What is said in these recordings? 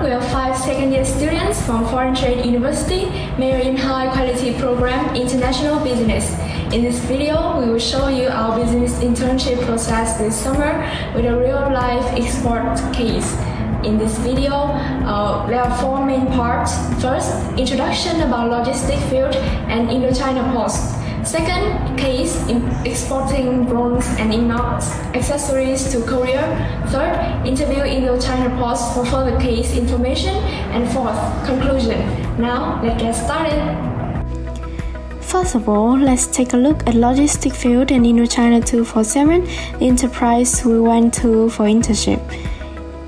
we are 5 second-year students from Foreign Trade University, major in high-quality program International Business. In this video, we will show you our business internship process this summer with a real-life export case. In this video, there are 4 main parts. First, introduction about logistic field and Indochina Post. Second, case in exporting bronze and inox accessories to Korea. Third, interview Indochina Post for further case information. And fourth, conclusion. Now, let's get started. First of all, let's take a look at logistic field and Indochina247, the enterprise we went to for internship.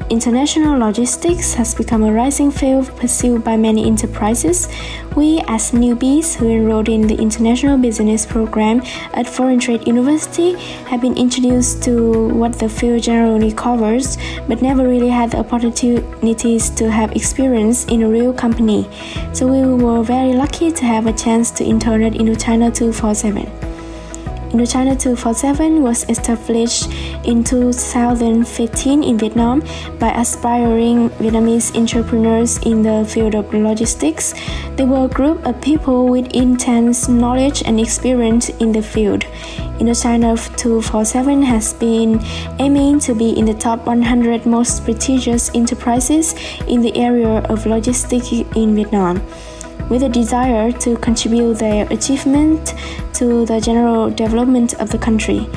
International logistics has become a rising field pursued by many enterprises. We, as newbies who enrolled in the International Business Program at Foreign Trade University, have been introduced to what the field generally covers, but never really had the opportunities to have experience in a real company. So we were very lucky to have a chance to intern at Indochina247. Indochina247 was established in 2015 in Vietnam by aspiring Vietnamese entrepreneurs in the field of logistics. They were a group of people with intense knowledge and experience in the field. Indochina247 has been aiming to be in the top 100 most prestigious enterprises in the area of logistics in Vietnam, with a desire to contribute their achievement to the general development of the country.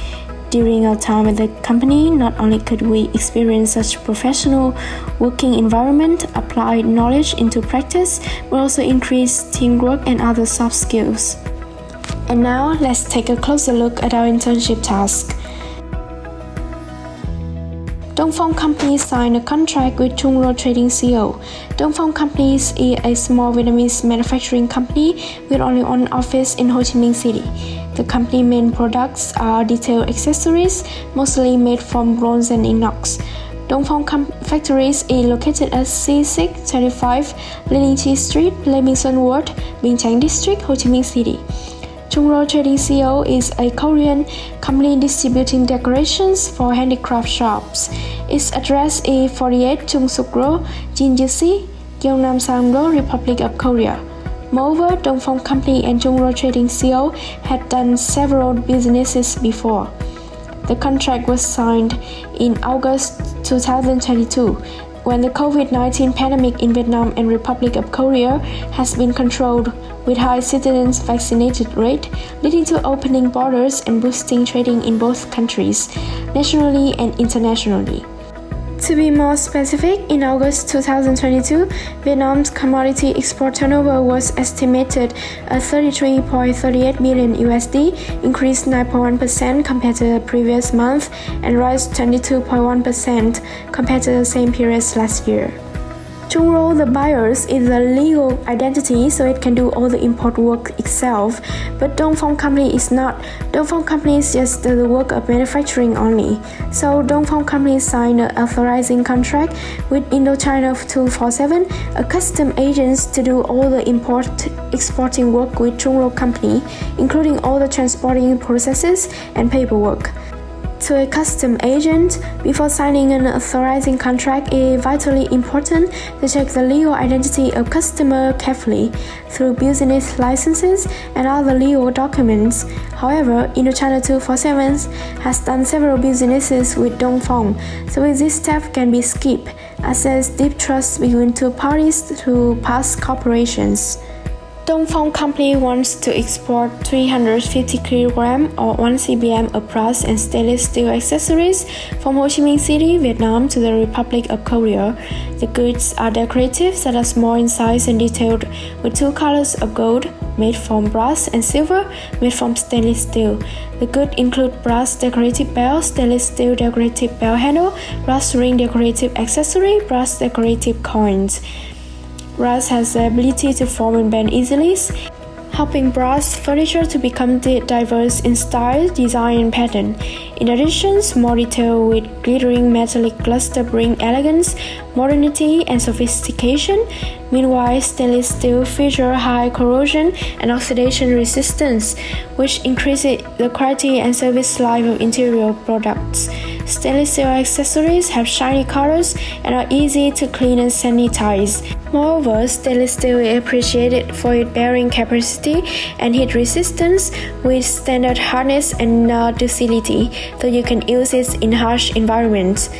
During our time at the company, not only could we experience such professional working environment, apply knowledge into practice, but also increase teamwork and other soft skills. And now, let's take a closer look at our internship task. Dongfang Company signed a contract with Trung Quốc Trading Co. Dongfang Company is a small Vietnamese manufacturing company with only one office in Ho Chi Minh City. The company's main products are detailed accessories, mostly made from bronze and inox. Dongfang factories is located at C625 Linh Chi Street, Lê Minh Xuân Ward, Binh Chánh District, Ho Chi Minh City. Trung Quốc Trading Co. is a Korean company distributing decorations for handicraft shops. Its address is 48 Trung Suk Road, Jinji, Gyeongnam-sang Road, Republic of Korea. Moreover, Dongfang Company and Trung Quốc Trading Co. had done several businesses before. The contract was signed in August 2022, when the COVID-19 pandemic in Vietnam and Republic of Korea has been controlled, with high citizens vaccination rate, leading to opening borders and boosting trading in both countries, nationally and internationally. To be more specific, in August 2022, Vietnam's commodity export turnover was estimated at $33.38 million USD, increased 9.1% compared to the previous month, and rose 22.1% compared to the same period last year. Trung Quốc, the buyers, is a legal identity, so it can do all the import work itself, but Dongfang Company is not. Dongfang Company is just the work of manufacturing only. So Dongfang Company signed an authorizing contract with Indochina247, a custom agent, to do all the exporting work with Trung Quốc Company, including all the transporting processes and paperwork. To a custom agent, before signing an authorizing contract, it is vitally important to check the legal identity of customer carefully through business licenses and other legal documents. However, Indochina247 has done several businesses with Dongfang, so this step can be skipped, as there is deep trust between two parties through past cooperations. Dongfang Company wants to export 350 kg or 1 cbm of brass and stainless steel accessories from Ho Chi Minh City, Vietnam to the Republic of Korea. The goods are decorative, that are small in size and detailed, with 2 colors of gold, made from brass, and silver, made from stainless steel. The goods include brass decorative bell, stainless steel decorative bell handle, brass ring decorative accessory, brass decorative coins. Brass has the ability to form and bend easily, helping brass furniture to become diverse in style, design, and pattern. In addition, small detail with glittering metallic cluster bring elegance, modernity, and sophistication. Meanwhile, stainless steel features high corrosion and oxidation resistance, which increases the quality and service life of interior products. Stainless steel accessories have shiny colors and are easy to clean and sanitize. Moreover, stainless steel is appreciated for its bearing capacity and heat resistance with standard hardness and ductility, so you can use it in harsh environments.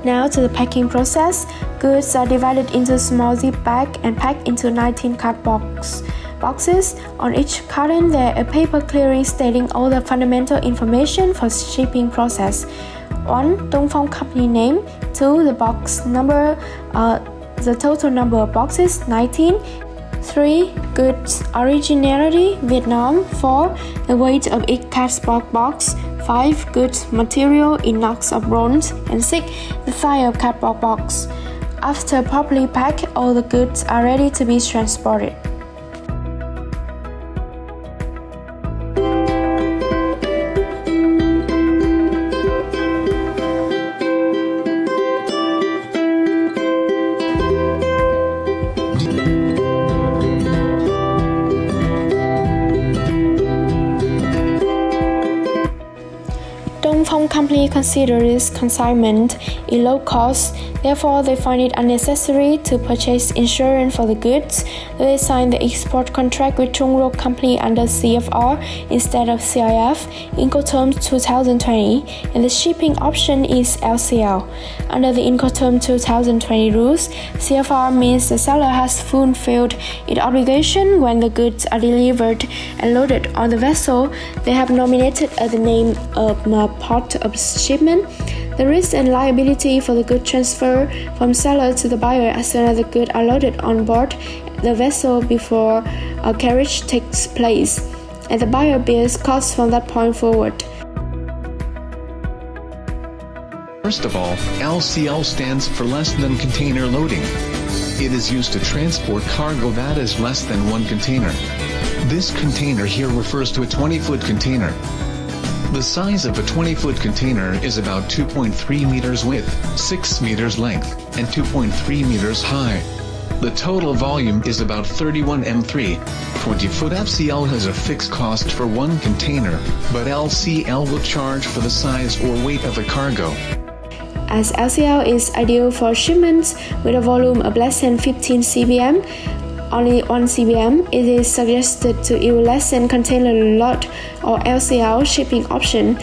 Now to the packing process. Goods are divided into small zip bag and packed into 19 boxes. On each carton, there is a paper clearly stating all the fundamental information for shipping process. 1. Dongfeng company name. 2. The box number, the total number of boxes, 19. 3. Goods originality, Vietnam. 4. The weight of each cardboard box. 5. Goods material, inox or bronze. And 6. The size of cardboard box. After properly packed, all the goods are ready to be transported. Dongfeng Company considers consignment a low cost, therefore they find it unnecessary to purchase insurance for the goods. They sign the export contract with Trung Company under CFR instead of CIF, Incoterms 2020, and the shipping option is LCL. Under the Incoterms 2020 rules, CFR means the seller has fulfilled its obligation when the goods are delivered and loaded on the vessel they have nominated as the name of part of shipment. The risk and liability for the good transfer from seller to the buyer as soon as the goods are loaded on board the vessel before a carriage takes place, and the buyer bears costs from that point forward. First of all, LCL stands for less than container loading. It is used to transport cargo that is less than 1 container. This container here refers to a 20-foot container. The size of a 20-foot container is about 2.3 meters width, 6 meters length, and 2.3 meters high. The total volume is about 31 m3. 20-foot FCL has a fixed cost for 1 container, but LCL will charge for the size or weight of the cargo. As LCL is ideal for shipments with a volume of less than 15 cbm, only 1 cbm, it is suggested to use less than container lot or LCL shipping option.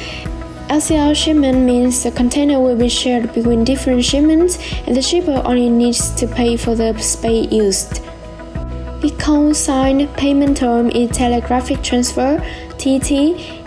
LCL shipment means the container will be shared between different shipments and the shipper only needs to pay for the space used. The consigned payment term is telegraphic transfer, TT.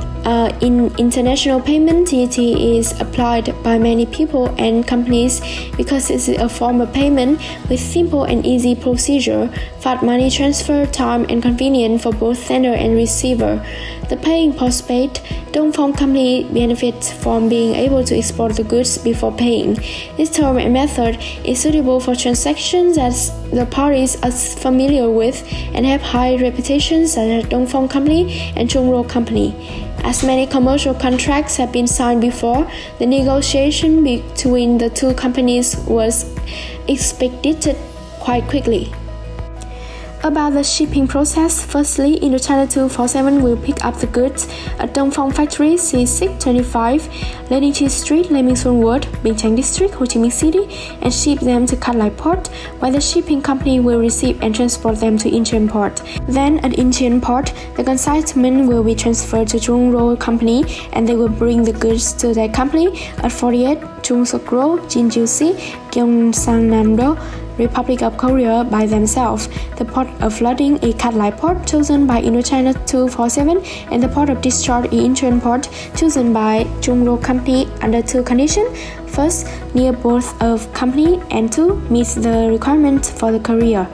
In international payment, TT is applied by many people and companies because it is a form of payment with simple and easy procedure, fast money transfer, time and convenience for both sender and receiver. The paying postpaid, Dongfeng Company benefits from being able to export the goods before paying. This term and method is suitable for transactions that the parties are familiar with and have high reputations such as Dongfeng Company and Trung Company. As many commercial contracts have been signed before, the negotiation between the two companies was expedited quite quickly. About the shipping process, firstly, Indochina247 will pick up the goods at Dongfeng Factory C625, Leningchi Street, Leming Xuân Ward, Binh Chánh District, Ho Chi Minh City, and ship them to Cát Lai Port, where the shipping company will receive and transport them to Incheon Port. Then at Incheon Port, the consignment will be transferred to Trung Company, and they will bring the goods to their company at 48 Trung Sok Road, Jinju-si, Gyeongsang-nam-do, Republic of Korea by themselves. The port of loading is Cát Lai Port, chosen by Indochina247, and the port of discharge is Incheon Port, chosen by Trung Company under 2 conditions. First, near both of company, and 2, meets the requirement for the courier.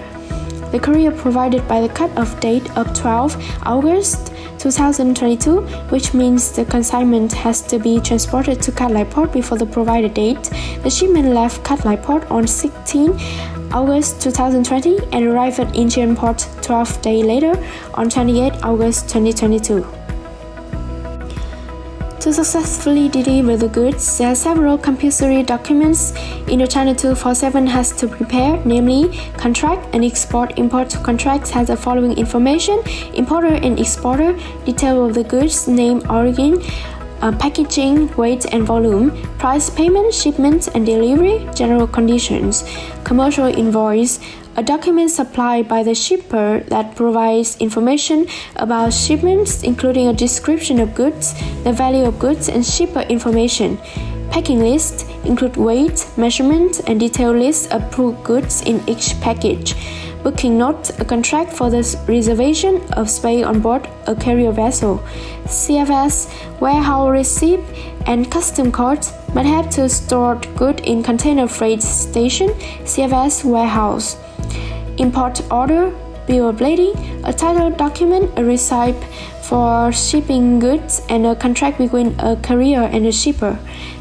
The courier provided by the cut-off date of 12 August 2022, which means the consignment has to be transported to Cát Lai Port before the provided date. The shipment left Cát Lai Port on 16 August 2020 and arrived at Incheon Port 12 days later on 28 August 2022. To successfully deliver the goods, there are several compulsory documents Indochina247 has to prepare, namely contract and export-import contracts has the following information: importer and exporter, detail of the goods, name, origin, packaging, weight and volume, price payment, shipment and delivery, general conditions, commercial invoice, a document supplied by the shipper that provides information about shipments, including a description of goods, the value of goods, and shipper information. Packing list include weight, measurement, and detailed list of approved goods in each package. Booking note, a contract for the reservation of space on board a carrier vessel. CFS, warehouse receipt, and custom code might have to store goods in container freight station, CFS warehouse. Import order, bill of lading, a title document, a receipt for shipping goods, and a contract between a carrier and a shipper.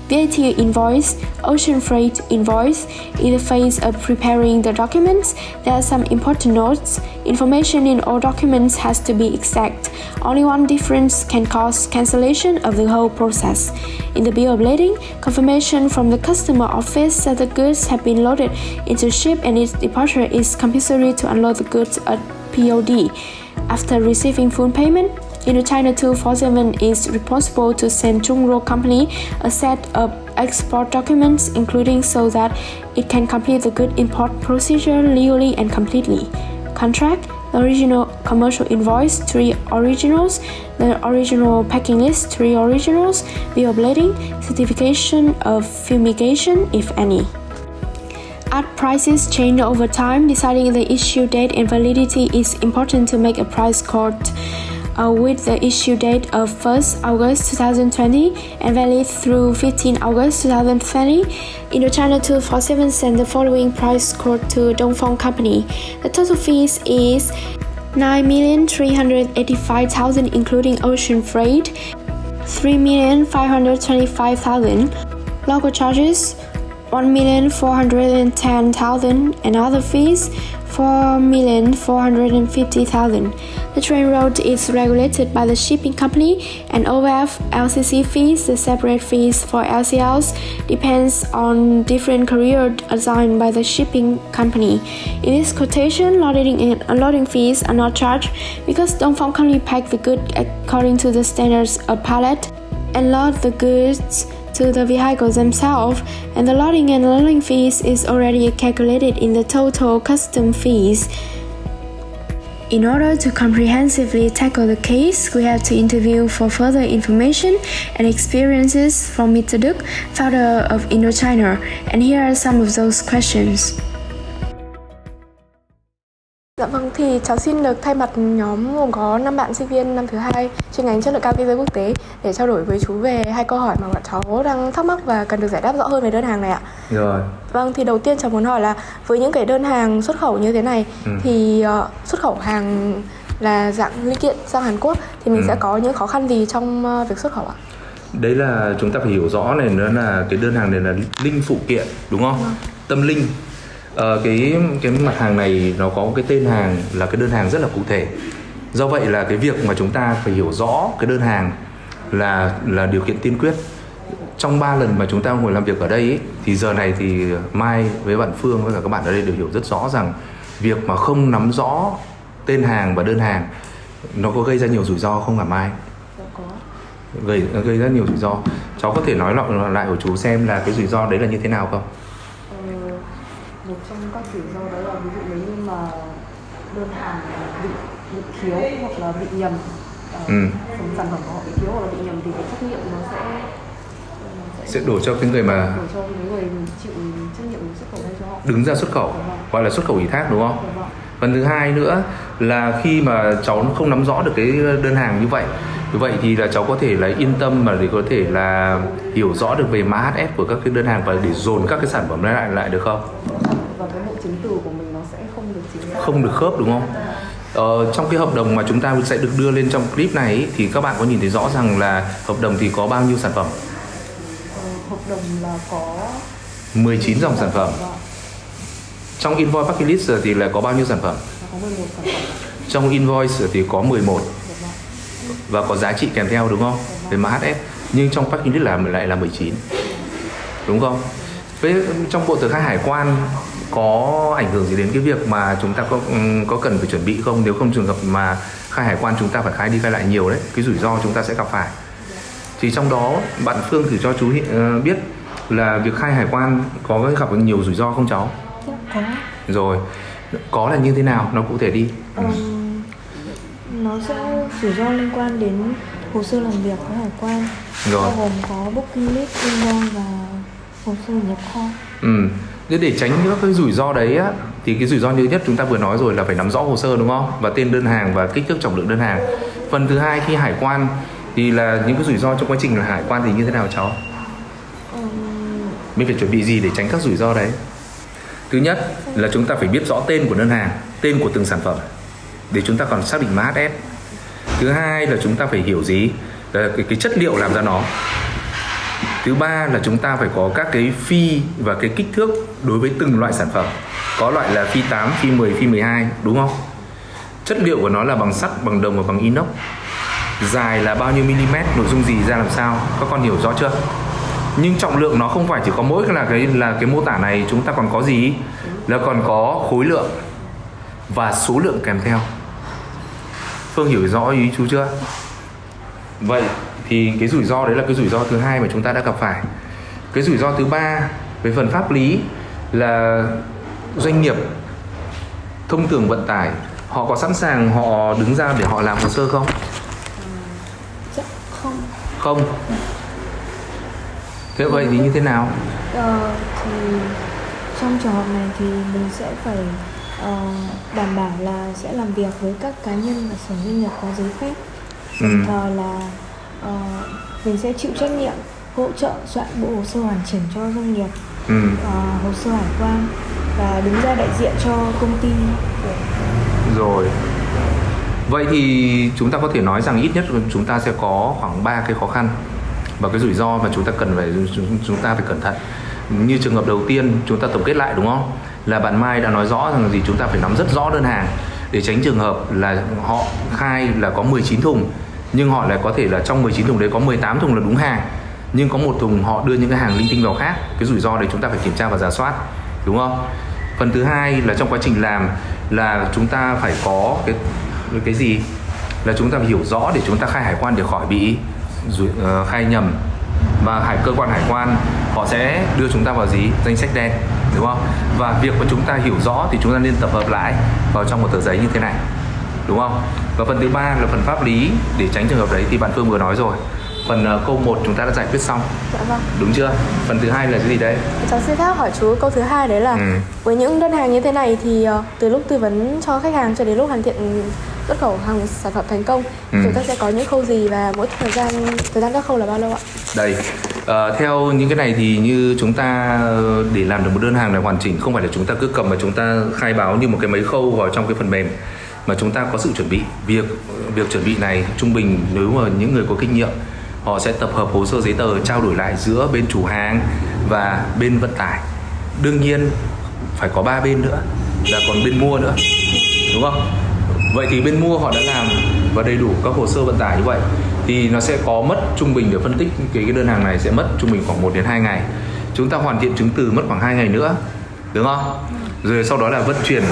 VAT invoice, ocean freight invoice. In the phase of preparing the documents, there are some important notes. Information in all documents has to be exact. Only one difference can cause cancellation of the whole process. In the bill of lading, confirmation from the customer office that the goods have been loaded into ship and its departure is compulsory to unload the goods at POD. After receiving full payment, Indochina247 is responsible to send Trung Quốc company a set of export documents, including so that it can complete the good import procedure legally and completely. Contract, the original commercial invoice, 3 originals, the original packing list, 3 originals, bill of lading, certification of fumigation, if any. As prices change over time, deciding the issue date and validity is important to make a price quote. With the issue date of 1st August 2020 and valid through 15 August 2020, Indochina247 sent the following price quote to Dongfeng Company. The total fees is 9,385,000 including ocean freight, 3,525,000, local charges, 1,410,000 and other fees, 4,450,000. The train route is regulated by the shipping company and OF LCC fees. The separate fees for LCLs depends on different carrier assigned by the shipping company. In this quotation, loading and unloading fees are not charged because Dongfeng Company pack the goods according to the standards of pallet and load the goods to the vehicles themselves, and the loading and unloading fees is already calculated in the total custom fees. In order to comprehensively tackle the case, we have to interview for further information and experiences from Mr. Đức, founder of Indochina, and here are some of those questions. Dạ vâng, thì cháu xin được thay mặt nhóm gồm có 5 bạn sinh viên năm thứ 2 chuyên ngành chất lượng cao kinh doanh quốc tế để trao đổi với chú về 2 câu hỏi mà bọn cháu đang thắc mắc và cần được giải đáp rõ hơn về đơn hàng này ạ. Rồi. Vâng, thì đầu tiên cháu muốn hỏi là với những cái đơn hàng xuất khẩu như thế này thì xuất khẩu hàng là dạng linh kiện sang Hàn Quốc thì mình sẽ có những khó khăn gì trong việc xuất khẩu ạ? Đấy là chúng ta phải hiểu rõ này, nó là cái đơn hàng này là linh phụ kiện, đúng không? Tâm linh. Cái mặt hàng này nó có một cái tên hàng là cái đơn hàng rất là cụ thể. Do vậy là cái việc mà chúng ta phải hiểu rõ cái đơn hàng là điều kiện tiên quyết. Trong 3 lần mà chúng ta ngồi làm việc ở đây ý, thì giờ này thì Mai với bạn Phương với cả các bạn ở đây đều hiểu rất rõ rằng việc mà không nắm rõ tên hàng và đơn hàng nó có gây ra nhiều rủi ro không hả Mai? Gây ra nhiều rủi ro. Cháu có thể nói lại của chú xem là cái rủi ro đấy là như thế nào không? Một trong các rủi ro đó là ví dụ nếu như mà đơn hàng bị thiếu hoặc là bị nhầm, sản phẩm của họ bị thiếu hoặc là bị nhầm thì cái trách nhiệm nó sẽ đổ cho cái người mà đổ cho cái người chịu trách nhiệm xuất khẩu hay cho họ đứng ra xuất khẩu, gọi là xuất khẩu ủy thác, đúng không? Phần thứ hai nữa là khi mà cháu không nắm rõ được cái đơn hàng như vậy thì là cháu có thể là yên tâm mà để có thể là hiểu rõ được về mã HF của các cái đơn hàng và để dồn các cái sản phẩm lại được không? Và cái bộ chứng từ của mình nó sẽ không được chính xác, không được khớp, đúng không? Trong cái hợp đồng mà chúng ta sẽ được đưa lên trong clip này ý, thì các bạn có nhìn thấy rõ rằng là hợp đồng thì có bao nhiêu sản phẩm? Hợp đồng là có 19 dòng sản phẩm. Trong invoice packing list thì là có bao nhiêu sản phẩm? Có 11 sản phẩm. Trong invoice thì có 11 và có giá trị kèm theo, đúng không? Về mã HF. Nhưng trong packing list lại là 19, đúng không? Trong bộ tờ khai hải quan có ảnh hưởng gì đến cái việc mà chúng ta có cần phải chuẩn bị không? Nếu không trường hợp mà khai hải quan chúng ta phải khai đi khai lại nhiều đấy, cái rủi ro chúng ta sẽ gặp phải. Thì trong đó bạn Phương thử cho chú biết là việc khai hải quan có gặp nhiều rủi ro không cháu? Có. Rồi, có là như thế nào? Nó cụ thể đi. Nó sẽ rủi ro liên quan đến hồ sơ làm việc với hải quan, bao gồm có booking list, inbound và hồ sơ nhập kho. Để tránh những cái rủi ro đấy á, thì cái rủi ro thứ nhất chúng ta vừa nói rồi là phải nắm rõ hồ sơ đúng không? Và tên đơn hàng và kích thước trọng lượng đơn hàng. Phần thứ hai khi hải quan thì là những cái rủi ro trong quá trình là hải quan thì như thế nào cháu? Mình phải chuẩn bị gì để tránh các rủi ro đấy? Thứ nhất là chúng ta phải biết rõ tên của đơn hàng, tên của từng sản phẩm để chúng ta còn xác định mã HS. Thứ hai là chúng ta phải hiểu gì? Là cái chất liệu làm ra nó. Thứ ba là chúng ta phải có các cái phi và cái kích thước đối với từng loại sản phẩm. Có loại là phi 8, phi 10, phi 12 đúng không? Chất liệu của nó là bằng sắt, bằng đồng và bằng inox. Dài là bao nhiêu mm, nội dung gì ra làm sao? Các con hiểu rõ chưa? Nhưng trọng lượng nó không phải chỉ có mỗi là cái mô tả này, chúng ta còn có gì? Là còn có khối lượng và số lượng kèm theo. Phương hiểu rõ ý chú chưa? Vậy thì cái rủi ro đấy là cái rủi ro thứ hai mà chúng ta đã gặp phải. Cái rủi ro thứ ba về phần pháp lý là doanh nghiệp thông thường vận tải họ có sẵn sàng họ đứng ra để họ làm hồ sơ không? Không. Thế vậy thì như thế nào? Thì trong trường hợp này thì mình sẽ phải đảm bảo là sẽ làm việc với các cá nhân và sở doanh nghiệp có giấy phép. Đồng thời là mình sẽ chịu trách nhiệm hỗ trợ soạn bộ hồ sơ hoàn chỉnh cho doanh nghiệp, hồ sơ hải quan và đứng ra đại diện cho công ty. Rồi. Vậy thì chúng ta có thể nói rằng ít nhất chúng ta sẽ có khoảng 3 cái khó khăn và cái rủi ro mà chúng ta phải cẩn thận. Như trường hợp đầu tiên chúng ta tổng kết lại đúng không? Là bạn Mai đã nói rõ rằng gì, chúng ta phải nắm rất rõ đơn hàng để tránh trường hợp là họ khai là có 19 thùng nhưng họ lại có thể là trong 19 thùng đấy có 18 thùng là đúng hàng nhưng có một thùng họ đưa những cái hàng linh tinh vào khác. Cái rủi ro đấy chúng ta phải kiểm tra và rà soát đúng không? Phần thứ hai là trong quá trình làm là chúng ta phải có cái gì là chúng ta phải hiểu rõ để chúng ta khai hải quan để khỏi bị khai nhầm, và cơ quan hải quan họ sẽ đưa chúng ta vào danh sách đen đúng không? Và việc mà chúng ta hiểu rõ thì chúng ta nên tập hợp lại vào trong một tờ giấy như thế này đúng không? Và phần thứ ba là phần pháp lý để tránh trường hợp đấy thì bạn Phương vừa nói rồi. Phần câu 1 chúng ta đã giải quyết xong. Dạ vâng. Đúng chưa? Phần thứ hai là cái gì đấy? Cháu xin phép hỏi chú câu thứ hai đấy là với những đơn hàng như thế này thì từ lúc tư vấn cho khách hàng cho đến lúc hoàn thiện xuất khẩu hàng sản phẩm thành công, chúng ta sẽ có những khâu gì và mỗi thời gian các khâu là bao lâu ạ? Đây, theo những cái này thì như chúng ta để làm được một đơn hàng này hoàn chỉnh không phải là chúng ta cứ cầm mà chúng ta khai báo như một cái mấy khâu vào trong cái phần mềm, mà chúng ta có sự chuẩn bị. Việc chuẩn bị này trung bình nếu mà những người có kinh nghiệm họ sẽ tập hợp hồ sơ giấy tờ trao đổi lại giữa bên chủ hàng và bên vận tải. Đương nhiên phải có 3 bên nữa là còn bên mua nữa đúng không? Vậy thì bên mua họ đã làm và đầy đủ các hồ sơ vận tải như vậy thì nó sẽ có mất trung bình để phân tích cái đơn hàng này sẽ mất trung bình khoảng 1 đến 2 ngày. Chúng ta hoàn thiện chứng từ mất khoảng 2 ngày nữa đúng không? Rồi sau đó là vận chuyển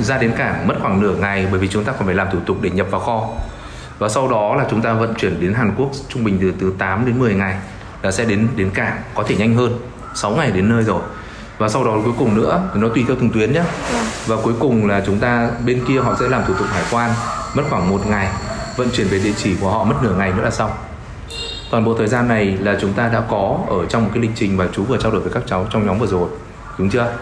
ra đến cảng mất khoảng nửa ngày bởi vì chúng ta còn phải làm thủ tục để nhập vào kho. Và sau đó là chúng ta vận chuyển đến Hàn Quốc trung bình từ 8 đến 10 ngày là sẽ đến cảng, có thể nhanh hơn 6 ngày đến nơi rồi. Và sau đó cuối cùng nữa nó tùy theo từng tuyến nhé. Và cuối cùng là chúng ta bên kia họ sẽ làm thủ tục hải quan mất khoảng 1 ngày, vận chuyển về địa chỉ của họ mất nửa ngày nữa là xong. Toàn bộ thời gian này là chúng ta đã có ở trong một cái lịch trình mà chú vừa trao đổi với các cháu trong nhóm vừa rồi, đúng chưa?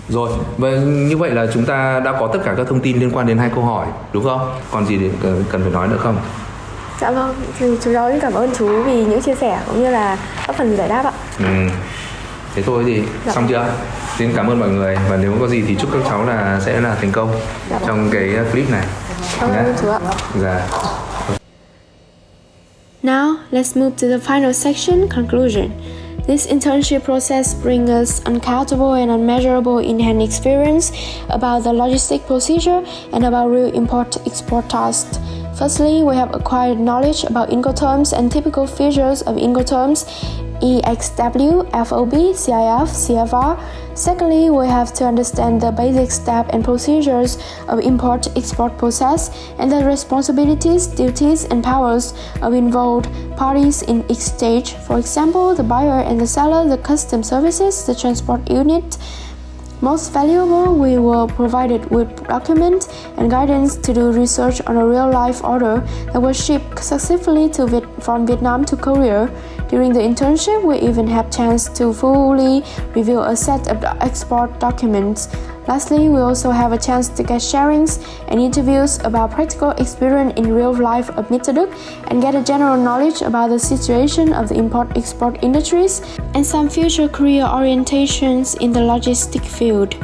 Rồi, và như vậy là chúng ta đã có tất cả các thông tin liên quan đến 2 câu hỏi, đúng không? Còn gì để cần phải nói nữa không? Dạ vâng, thì chú cháu xin cảm ơn chú vì những chia sẻ cũng như là các phần giải đáp ạ. Thế thôi thì xong chưa? Xin cảm ơn mọi người và nếu có gì thì chúc các cháu sẽ là thành công trong cái clip này. Cảm ơn chú ạ. Dạ. Now, let's move to the final section, conclusion. This internship process brings us uncountable and unmeasurable in-hand experience about the logistic procedure and about real import-export tasks. Firstly, we have acquired knowledge about Incoterms and typical features of Incoterms, EXW, FOB, CIF, CFR. Secondly, we have to understand the basic steps and procedures of import-export process and the responsibilities, duties, and powers of involved parties in each stage. For example, the buyer and the seller, the customs services, the transport unit. Most valuable, we were provided with documents and guidance to do research on a real-life order that was shipped successfully from Vietnam to Korea. During the internship, we even had chance to fully review a set of export documents. Lastly, we also have a chance to get sharings and interviews about practical experience in real life of Mitaduk and get a general knowledge about the situation of the import-export industries and some future career orientations in the logistic field.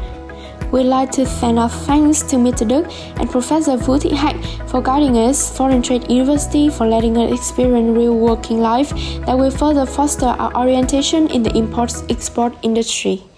We'd like to send our thanks to Mitaduk and Professor Vũ Thị Hạnh for guiding us, Foreign Trade University for letting us experience real working life that will further foster our orientation in the import-export industry.